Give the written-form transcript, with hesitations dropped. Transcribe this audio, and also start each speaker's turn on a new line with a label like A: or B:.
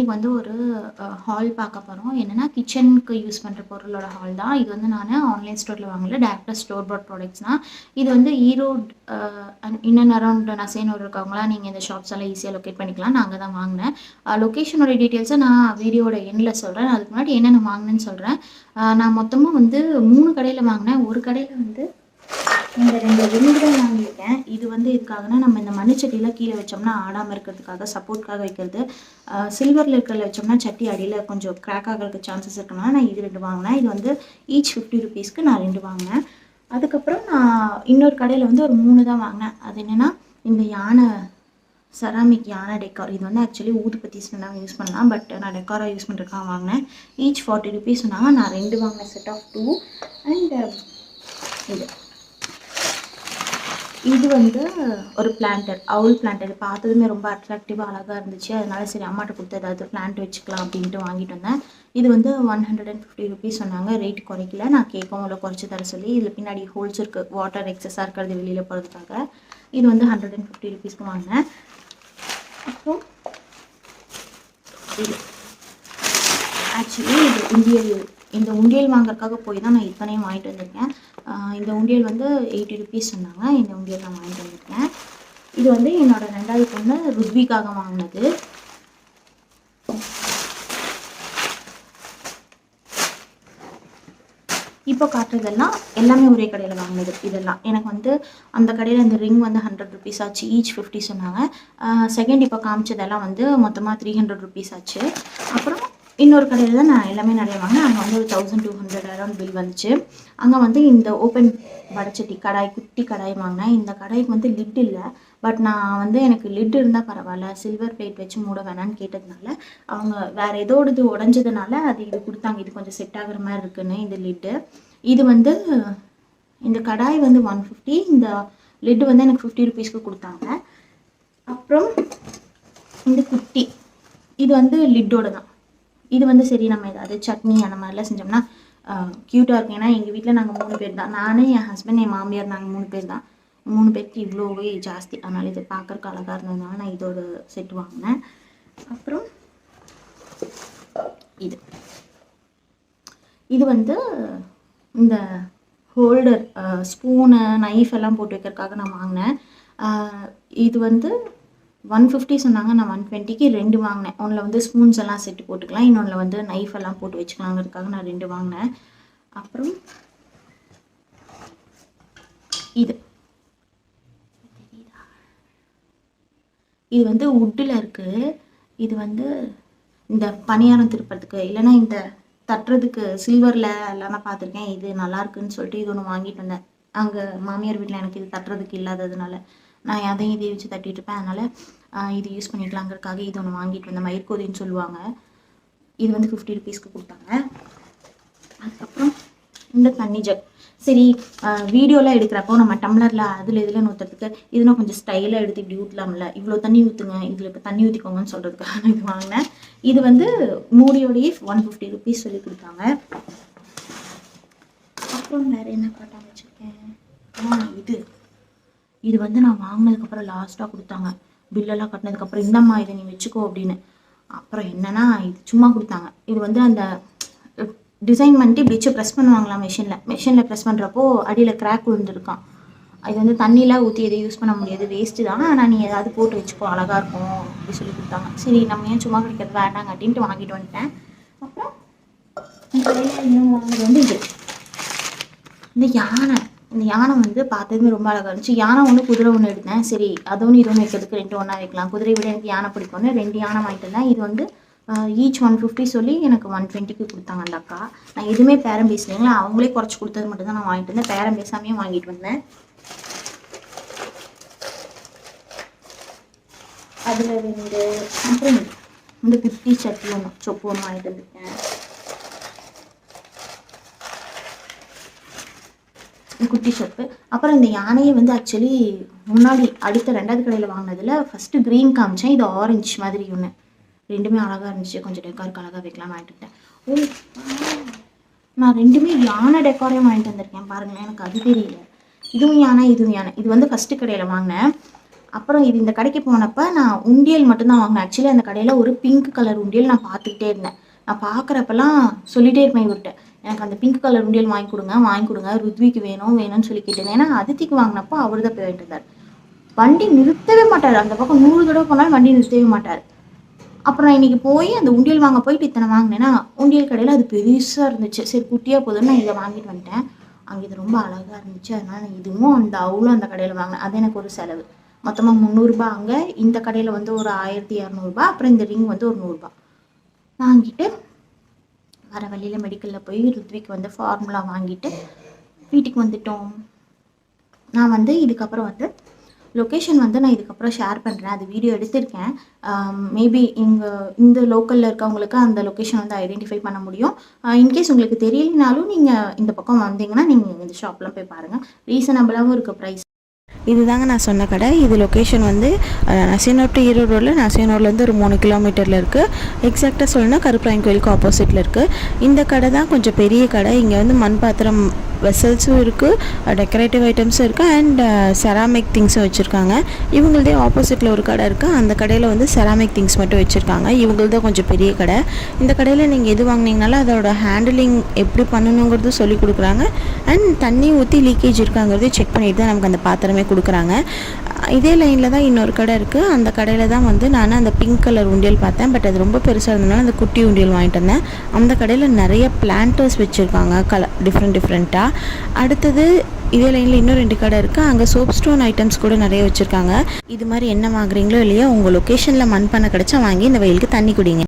A: இன்னைக்கு வந்து ஒரு ஹால் பார்க்க போகிறோம். என்னென்னா கிச்சனுக்கு யூஸ் பண்ணுற பொருளோட ஹால் தான். இது வந்து நான் ஆன்லைன் ஸ்டோரில் வாங்கல, டேரெக்டாக ஸ்டோர் பாட் ப்ராடக்ட்ஸ் தான். இது வந்து ஈரோடு இன் அண்ட் அரௌண்ட் நசைனூர் இருக்கவங்களாம் நீங்கள் இந்த ஷாப்ஸ் எல்லாம் ஈஸியாக லொக்கேட் பண்ணிக்கலாம். நான் அங்கே தான் வாங்கினேன். லொக்கேஷனோட டீட்டெயில்ஸை நான் வீடியோட எண்டில் சொல்கிறேன். அதுக்கு முன்னாடி என்னென்ன வாங்கினேன்னு சொல்கிறேன். நான் மொத்தமாக வந்து 3 கடையில் வாங்கினேன். ஒரு கடையில் வந்து இந்த 2 ரிங்கு தான் வாங்கியிருக்கேன். இது வந்து இதுக்காகனா நம்ம இந்த மண்ணுச்சட்டியில் கீழே வச்சோம்னா ஆடாமல் இருக்கிறதுக்காக சப்போர்ட்காக வைக்கிறது. சில்வரில் இருக்கிறதுல வச்சோம்னா சட்டி அடியில் கொஞ்சம் கிராக் ஆகிறதுக்கு சான்சஸ் இருக்குனால நான் இது 2 வாங்கினேன். இது வந்து ஈச் 50 ருபீஸ்க்கு நான் 2 வாங்கினேன். அதுக்கப்புறம் நான் இன்னொரு கடையில் வந்து ஒரு 3 தான் வாங்கினேன். அது என்னென்னா இந்த யானை செராமிக் யானை டெக்கார். இது வந்து ஆக்சுவலி ஊதுபத்தி சொன்னாங்க யூஸ் பண்ணலாம், பட் நான் டெக்காராக யூஸ் பண்ணுறதுக்காக வாங்கினேன். ஈச் 40 ருபீஸ் சொன்னாங்க. நான் 2 வாங்கினேன், செட் ஆஃப் 2. அண்ட் இது வந்து ஒரு பிளான்டர், அவுல் பிளான்டர். பார்த்ததுமே ரொம்ப அட்ராக்டிவாக அழகாக இருந்துச்சு. அதனால சரி அம்மாட்ட கொடுத்து ஏதாவது பிளான்ட் வச்சுக்கலாம் அப்படின்ட்டு வாங்கிட்டு வந்தேன். இது வந்து 150 ருபீஸ் சொன்னாங்க. ரேட் குறைக்கல. நான் கேட்கவும் இல்லை குறைச்சி தர சொல்லி. இதில் பின்னாடி ஹோல்ஸ் இருக்குது, வாட்டர் எக்ஸஸாக இருக்கிறது வெளியில் போகிறதுக்காக. இது வந்து 150 ருபீஸ்க்கு வாங்கினேன். அப்புறம் இது ஆக்சுவலி இந்த உண்டியல் வாங்குறதுக்காக போய் தான் நான் இத்தனையும் வாங்கிட்டு வந்திருக்கேன். இந்த உண்டியல் வந்து 80 ருபீஸ் சொன்னாங்க. இந்த உண்டியல் நான் வாங்கிட்டு வந்திருக்கேன். இது வந்து என்னோட 2வது பொண்ணு ருத்விக்காக வாங்கினது. இப்போ காட்டுறதெல்லாம் எல்லாமே ஒரே கடையில் வாங்கினது. இதெல்லாம் எனக்கு வந்து அந்த கடையில் இந்த ரிங் வந்து 100 ருபீஸ் ஆச்சு, ஈச் 50 சொன்னாங்க. செகண்ட் இப்போ காமிச்சதெல்லாம் வந்து மொத்தமாக 300 ருபீஸ் ஆச்சு. அப்புறம் இன்னொரு கடையில் தான் நான் எல்லாமே நிறைய வாங்கினேன். அங்கே வந்து ஒரு 1200 அரௌண்ட் பில் வந்துச்சு. அங்கே வந்து இந்த ஓப்பன் வடச்சட்டி கடாய், குட்டி கடாய் வாங்கினேன். இந்த கடாய்க்கு வந்து லிட் இல்லை, பட் நான் வந்து எனக்கு லிட் இருந்தால் பரவாயில்ல, சில்வர் பிளேட் வச்சு மூட வேணான்னு கேட்டதுனால அவங்க வேறு ஏதோடது உடஞ்சதுனால அது இது கொடுத்தாங்க. இது கொஞ்சம் செட் ஆகுற மாதிரி இருக்குன்னு இந்த லிட்டு. இது வந்து இந்த கடாய் வந்து 150, இந்த லிட்டு வந்து எனக்கு 50 ருபீஸ்க்கு கொடுத்தாங்க. அப்புறம் இந்த குட்டி இது வந்து லிட்டோட தான். இது வந்து சரி நம்ம ஏதாவது சட்னி அந்த மாதிரிலாம் செஞ்சோம்னா க்யூட்டாக இருக்கும். ஏன்னா எங்கள் வீட்டில் நாங்கள் 3 பேர் தான். நான், என் ஹஸ்பண்ட், என் மாமியார், நாங்கள் 3 பேர் தான். 3 பேருக்கு இவ்வளோவே ஜாஸ்தி. அதனால் இது பார்க்குறக்கு அழகாக இருந்ததுனால நான் இதோட செட் வாங்கினேன். அப்புறம் இது வந்து இந்த ஹோல்டர், ஸ்பூனு, நைஃப் எல்லாம் போட்டு வைக்கிறதுக்காக நான் வாங்கினேன். இது வந்து 150 சொன்னாங்க. நான் 120க்கு 2 வாங்கினேன். ஒன்றில் வந்து ஸ்பூன்ஸ் எல்லாம் செட்டு போட்டுக்கலாம், இன்னொன்றில் வந்து நைஃப் எல்லாம் போட்டு வச்சுக்கலாங்கிறதுக்காக நான் 2 வாங்கினேன். அப்புறம் இது வந்து வுட்டில் இருக்குது. இது வந்து இந்த பணியாரம் திருப்பறதுக்கு, இல்லைன்னா இந்த தட்டுறதுக்கு சில்வரில் எல்லாம் நான் பார்த்துருக்கேன். இது நல்லா இருக்குன்னு சொல்லிட்டு இது ஒன்று வாங்கிட்டு வந்தேன். அங்கே மாமியார் வீட்டில் எனக்கு இது தட்டுறதுக்கு இல்லாததுனால நான் அதையும் இதையும் வச்சு தட்டிட்டு இருப்பேன். அதனால் இது யூஸ் பண்ணிக்கலாங்கிறதுக்காக இது ஒன்று வாங்கிட்டு வந்தேன். மயிர்கோதின்னு சொல்லுவாங்க. இது வந்து 50 ருபீஸ்க்கு கொடுத்தாங்க. அதுக்கப்புறம் இந்த தண்ணி ஜக். சரி வீடியோலாம் எடுக்கிறப்போ நம்ம டம்ளரில் அதில் இதில் ஊற்றுறதுக்கு இதுனா கொஞ்சம் ஸ்டைலாக எடுத்து இப்படி ஊற்றலாம்ல, இவ்வளோ தண்ணி ஊற்றுங்க, இதில் இப்போ தண்ணி ஊற்றிக்கோங்கன்னு சொல்கிறதுக்காக நான் இது வாங்கினேன். இது வந்து மூடியோடையே 150 ருபீஸ் சொல்லி கொடுத்தாங்க. அப்புறம் வேறு என்ன காட்டாம வச்சுருக்கேன். இது வந்து நான் வாங்கினதுக்கப்புறம் லாஸ்ட்டாக கொடுத்தாங்க. பில்லெல்லாம் கட்டினதுக்கப்புறம் இந்தம்மா இதை நீ வச்சுக்கோ அப்படின்னு. அப்புறம் என்னென்னா இது சும்மா கொடுத்தாங்க. இது வந்து அந்த டிசைன் பண்ணிட்டு இப்படி வச்சு ப்ரெஸ் பண்ணுவாங்களாம் மெஷினில் ப்ரெஸ் பண்ணுறப்போ அடியில் கிராக் விழுந்துருக்கான். இது வந்து தண்ணியெலாம் ஊற்றி எதை யூஸ் பண்ண முடியாது, வேஸ்ட்டு தான். ஆனால் நீ ஏதாவது போட்டு வச்சுக்கோ, அழகாக இருக்கும் அப்படி சொல்லி கொடுத்தாங்க. சரி நம்ம ஏன் சும்மா கிடைக்கிறது வேண்டாங்க அப்படின்ட்டு வாங்கிட்டு வந்துட்டேன். அப்புறம் இன்னும் வாங்கினது வந்து இந்த யானை வந்து பார்த்ததுமே ரொம்ப அழகாக இருந்துச்சு. யானை ஒன்று, குதிரை ஒன்று எடுத்தேன். சரி அது ஒன்று இது ஒன்று வைக்கிறதுக்கு 2 ஒன்றா வைக்கலாம். குதிரை விட எனக்கு யானை பிடிக்கும்னு 2 யானை வாங்கிட்டு இருந்தேன். இது வந்து ஈச் 150 சொல்லி எனக்கு 120க்கு கொடுத்தாங்க அந்த அக்கா. நான் எதுவுமே பேரம் பேசலைங்களா, அவங்களே குறைச்சி கொடுத்தது மட்டும் தான் நான் வாங்கிட்டு வந்தேன். பேரம் பேசாமையும் வாங்கிட்டு வந்தேன். அதில் 2. அப்புறம் இந்த 50 சட்டி ஒன்று, சொப்பு ஒன்று வாங்கிட்டு வந்துருக்கேன். குட்டி சொப்பு. அப்புறம் இந்த யானையை வந்து ஆக்சுவலி முன்னாடி அடுத்த 2வது கடையில் வாங்கினதில் ஃபஸ்ட்டு க்ரீன் காமிச்சேன். இது ஆரஞ்சு மாதிரி ஒன்று. 2மே அழகாக இருந்துச்சு. கொஞ்சம் டெக்காருக்கு அழகாக வைக்கலாம் வாங்கிட்டுட்டேன். நான் 2மே யானை டெக்காரையும் வாங்கிட்டு வந்திருக்கேன் பாருங்களேன். எனக்கு அது தெரியல. இதுவும் யானை இதுவும் யானை. இது வந்து ஃபஸ்ட்டு கடையில் வாங்கினேன். அப்புறம் இது இந்த கடைக்கு போனப்போ நான் உண்டியல் மட்டும்தான் வாங்கினேன். ஆக்சுவலி அந்த கடையில் ஒரு பிங்க் கலர் உண்டியல் நான் பார்த்துக்கிட்டே இருந்தேன். நான் பார்க்குறப்பெல்லாம் சொல்லிகிட்டே இருப்பேன் இவர்கிட்ட, எனக்கு அந்த பிங்க் கலர் உண்டியல் வாங்கி கொடுங்க, ருத்விக்கு வேணும்னு சொல்லி கேட்டேன். ஏன்னா அதித்திக்கு வாங்கினப்போ அவர் தான் போய் வாங்கிட்டு இருந்தார். வண்டி நிறுத்தவே மாட்டார், அந்த பக்கம் 100 தடவை போனாலும் வண்டி நிறுத்தவே மாட்டார். அப்புறம் நான் இன்றைக்கி போய் அந்த உண்டியல் வாங்க போயிட்டு இத்தனை வாங்கினேன்னா, உண்டியல் கடையில் அது பெருசாக இருந்துச்சு. சரி குட்டியாக போதுன்னு நான் இதை வாங்கிட்டு வந்துட்டேன். அங்கே இது ரொம்ப அழகாக இருந்துச்சு, அதனால் நான் இதுவும் அந்த அவ்வளோ அந்த கடையில் வாங்கினேன். அது எனக்கு ஒரு செலவு. மொத்தமாக 300 ரூபா. அங்கே இந்த கடையில் வந்து ஒரு 1200 அப்புறம் இந்த ரிங் வந்து ஒரு 100 வாங்கிட்டு வர வழியில் மெடிக்கலில் போய் ருத்விக்கு வந்து ஃபார்முலா வாங்கிட்டு வீட்டுக்கு வந்துட்டோம். நான் வந்து இதுக்கப்புறம் வந்து லொக்கேஷன் வந்து நான் இதுக்கப்புறம் ஷேர் பண்ணுறேன். அது வீடியோ எடுத்திருக்கேன். மேபி இந்த லோக்கலில் இருக்கவங்களுக்கு அந்த லொக்கேஷன் வந்து ஐடென்டிஃபை பண்ண முடியும். இன்கேஸ் உங்களுக்கு தெரியலனாலும் நீங்கள் இந்த பக்கம் வந்தீங்கன்னா நீங்கள் இந்த ஷாப்லாம் போய் பாருங்கள். ரீசனபிளாகவும் இருக்குது ப்ரைஸ்.
B: இதுதாங்க நான் சொன்ன கடை. இது லொக்கேஷன் வந்து நசினோர் டு ஈரோடு ரோடில், நசினோர்லேருந்து ஒரு 3 கிலோமீட்டரில் இருக்குது. எக்ஸாக்டாக சொல்லணும்னா கருப்பராயன் கோயிலுக்கு ஆப்போசிட்டில் இருக்குது. இந்த கடை தான் கொஞ்சம் பெரிய கடை. இங்கே வந்து மண் பாத்திரம் வெசல்ஸும் இருக்குது, டெக்கரேட்டிவ் ஐட்டம்ஸும் இருக்குது, அண்ட் செராமிக் திங்ஸும் வச்சுருக்காங்க. இவங்களதே ஆப்போசிட்டில் ஒரு கடை இருக்குது. அந்த கடையில் வந்து செராமிக் திங்ஸ் மட்டும் வச்சுருக்காங்க. இவங்களதான் கொஞ்சம் பெரிய கடை. இந்த கடையில் நீங்கள் எது வாங்கினீங்கனாலும் அதோட ஹேண்டிலிங் எப்படி பண்ணணுங்கிறது சொல்லி கொடுக்குறாங்க. அண்ட் தண்ணி ஊற்றி லீக்கேஜ் இருக்காங்கிறது செக் பண்ணிட்டு தான் நமக்கு அந்த பாத்திரமே கொடுக்குறாங்க. இதே லைனில் தான் இன்னொரு கடை இருக்குது. அந்த கடையில் தான் வந்து நான் அந்த பிங்க் கலர் உண்டியல் பார்த்தேன். பட் அது ரொம்ப பெருசாக இருந்ததுனால அந்த குட்டி உண்டியல் வாங்கிட்டு வந்தேன். அந்த கடையில் நிறைய பிளான்டர்ஸ் வச்சுருக்காங்க டிஃப்ரெண்ட்டாக. அடுத்தது இதே லைனில் இன்னும் 2 கடை இருக்குது. அங்கே சோப் ஸ்டோன் ஐட்டம்ஸ் கூட நிறைய வச்சுருக்காங்க. இது மாதிரி என்ன வாங்குறீங்களோ இல்லையா, உங்கள் லொக்கேஷனில் மண் பண்ண கிடச்சா வாங்கி இந்த வெயிலுக்கு தண்ணி குடிங்க.